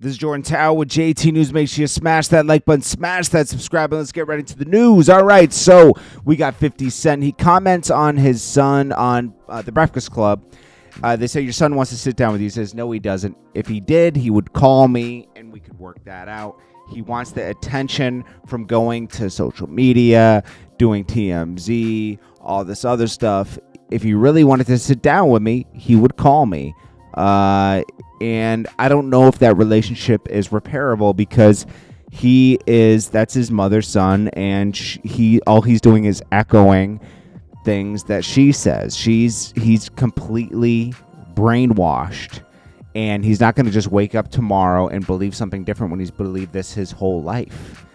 This is Jordan Tower with JT News. Make sure you smash that like button, smash that subscribe button. Let's get right into the news. All right, so we got 50 Cent. He comments on his son on The Breakfast Club. They say, your son wants to sit down with you. He says, no, he doesn't. If he did, he would call me and we could work that out. He wants the attention from going to social media, doing TMZ, all this other stuff. If he really wanted to sit down with me, he would call me. And I don't know if that relationship is repairable because that's his mother's son, and all he's doing is echoing things that she says. He's completely brainwashed, and he's not going to just wake up tomorrow and believe something different when he's believed this his whole life.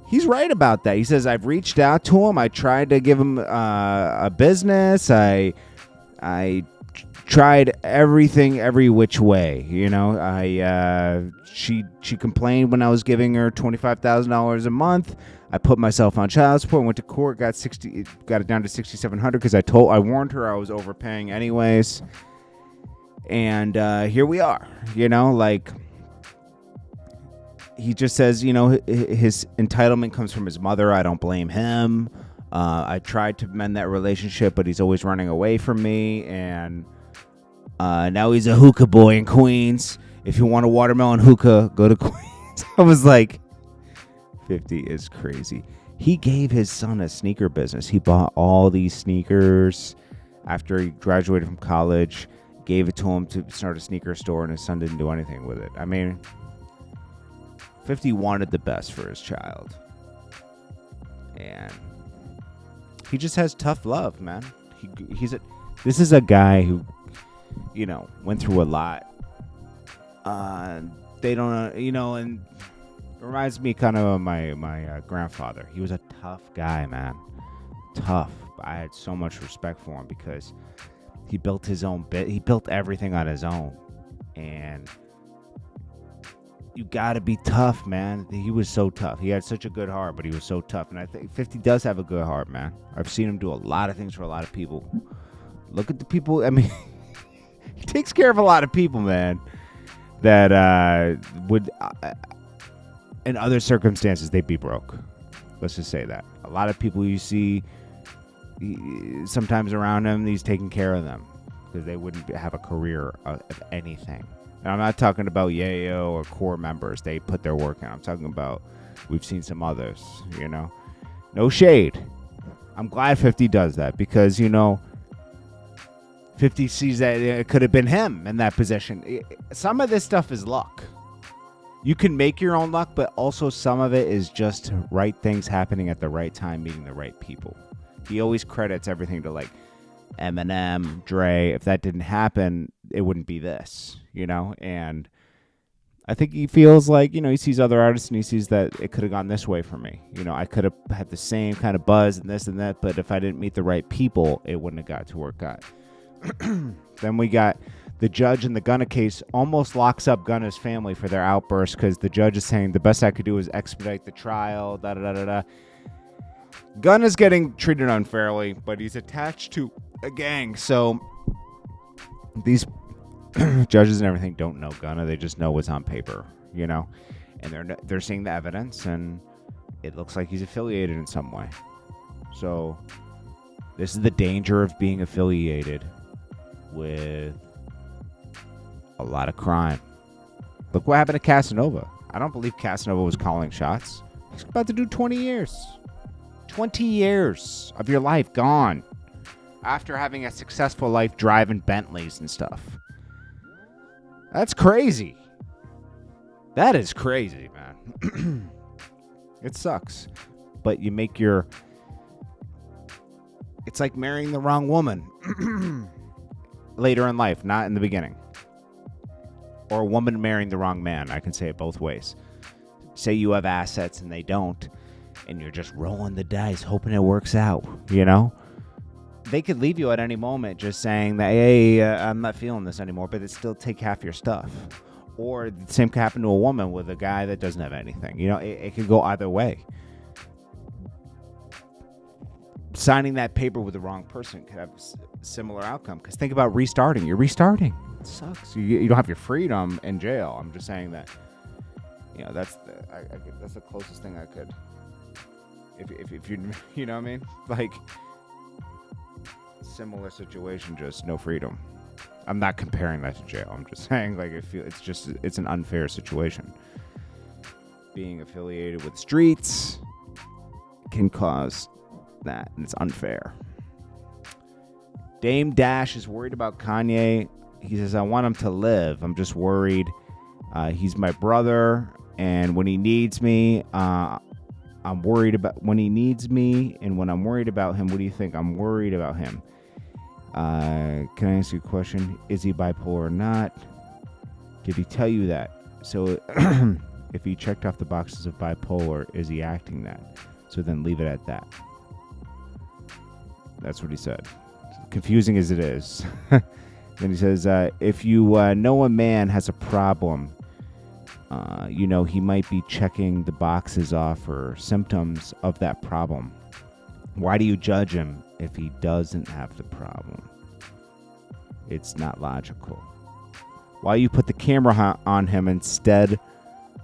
He's right about that. He says, I've reached out to him. I tried to give him a business. I tried everything every which way. You know, she complained when I was giving her $25,000 a month. I put myself on child support, went to court, got it down to $6,700 because I warned her I was overpaying anyways. And here we are. You know, like, he just says, you know, his entitlement comes from his mother. I don't blame him. I tried to mend that relationship, but he's always running away from me. And now he's a hookah boy in Queens. If you want a watermelon hookah, go to Queens. I was like, 50 is crazy. He gave his son a sneaker business. He bought all these sneakers after he graduated from college, gave it to him to start a sneaker store, and his son didn't do anything with it. I mean, 50 wanted the best for his child. And he just has tough love, man. This is a guy who, you know, went through a lot. They don't, you know, and it reminds me kind of my grandfather. He was a tough guy, man. Tough. I had so much respect for him because he built his own bit. He built everything on his own. And you got to be tough, man. He was so tough. He had such a good heart, but he was so tough. And I think 50 does have a good heart, man. I've seen him do a lot of things for a lot of people. Look at the people. I mean, he takes care of a lot of people, man, that would, in other circumstances, they'd be broke. Let's just say that. A lot of people you see sometimes around him, he's taking care of them because they wouldn't have a career of anything. And I'm not talking about Yayo or core members. They put their work in. I'm talking about, we've seen some others, you know. No shade. I'm glad 50 does that because, you know, 50 sees that it could have been him in that position. Some of this stuff is luck. You can make your own luck, but also some of it is just right things happening at the right time, meeting the right people. He always credits everything to, like, Eminem, Dre. If that didn't happen, it wouldn't be this, you know? And I think he feels like, you know, he sees other artists and he sees that it could have gone this way for me. You know, I could have had the same kind of buzz and this and that, but if I didn't meet the right people, it wouldn't have got to where it got. Then we got the judge in the Gunna case almost locks up Gunna's family for their outburst because the judge is saying the best I could do is expedite the trial, da-da-da-da-da. Gunna's getting treated unfairly, but he's attached to a gang. So these judges and everything don't know Gunna. They just know what's on paper, you know? And they're seeing the evidence, and it looks like he's affiliated in some way. So this is the danger of being affiliated with a lot of crime. Look what happened to Casanova. I don't believe Casanova was calling shots. He's about to do 20 years. 20 years of your life gone after having a successful life driving Bentleys and stuff. That's crazy. That is crazy, man. It sucks. But you make it's like marrying the wrong woman later in life, not in the beginning. Or a woman marrying the wrong man. I can say it both ways. Say you have assets and they don't, and you're just rolling the dice, hoping it works out, you know? They could leave you at any moment just saying that, hey, I'm not feeling this anymore, but it still take half your stuff. Or the same could happen to a woman with a guy that doesn't have anything. You know, it could go either way. signing that paper with the wrong person could have a similar outcome. Because think about restarting. You're restarting. It sucks. You don't have your freedom in jail. I'm just saying that, that's the closest thing I could. If you know what I mean? Like, similar situation, just no freedom. I'm not comparing that to jail. I'm just saying, like, it's an unfair situation. Being affiliated with streets can cause that, and it's unfair. Dame Dash is worried about Kanye. He says, I want him to live. I'm just worried. He's my brother, and when he needs me, I'm worried about when he needs me, and when I'm worried about him, what do you think? I'm worried about him. Can I ask you a question? Is he bipolar or not? Did he tell you that? So if he checked off the boxes of bipolar, is he acting that? So then leave it at that. That's what he said. Confusing as it is. Then he says, if you know a man has a problem, he might be checking the boxes off or symptoms of that problem. Why do you judge him if he doesn't have the problem? It's not logical. Why you put the camera on him instead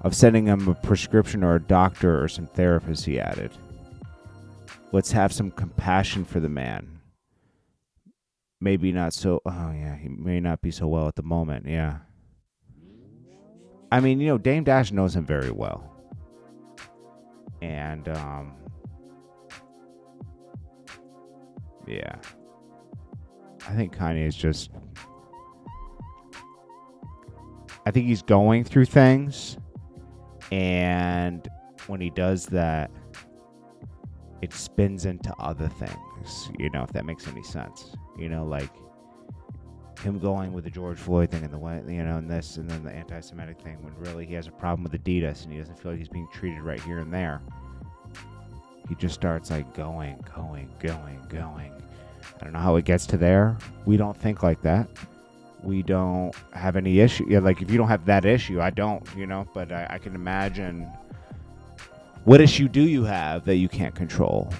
of sending him a prescription or a doctor or some therapist, he added. Let's have some compassion for the man. Maybe not so... Oh, yeah, he may not be so well at the moment, yeah. I mean, Dame Dash knows him very well. And, yeah. I think Kanye is just... I think he's going through things. And when he does that, it spins into other things, if that makes any sense. Like him going with the George Floyd thing and the way, and this, and then the anti-Semitic thing, when really he has a problem with Adidas and he doesn't feel like he's being treated right here and there. He just starts like going. I don't know how it gets to there. We don't think like that. We don't have any issue. Yeah, like if you don't have that issue, I don't, but I can imagine what issue do you have that you can't control?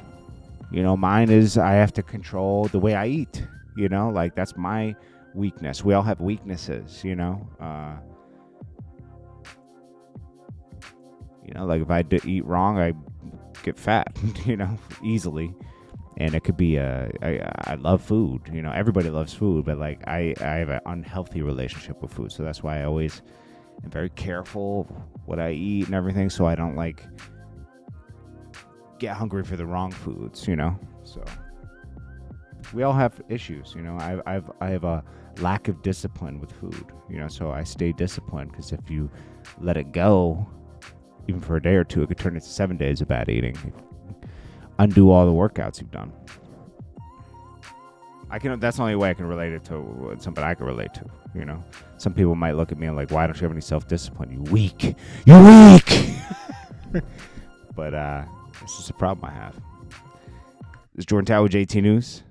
Mine is I have to control the way I eat, like that's my weakness. We all have weaknesses, like if I eat wrong, I get fat, easily. And it could be I love food, everybody loves food, but like I have an unhealthy relationship with food. So that's why I always am very careful what I eat and everything. So I don't like get hungry for the wrong foods, so we all have issues, I have a lack of discipline with food, so I stay disciplined because if you let it go, even for a day or two, it could turn into 7 days of bad eating. Undo all the workouts you've done. That's the only way I can relate it to something I can relate to, Some people might look at me and like, why don't you have any self-discipline? You weak. But, this is a problem I have. This is Jordan Tower with JT News.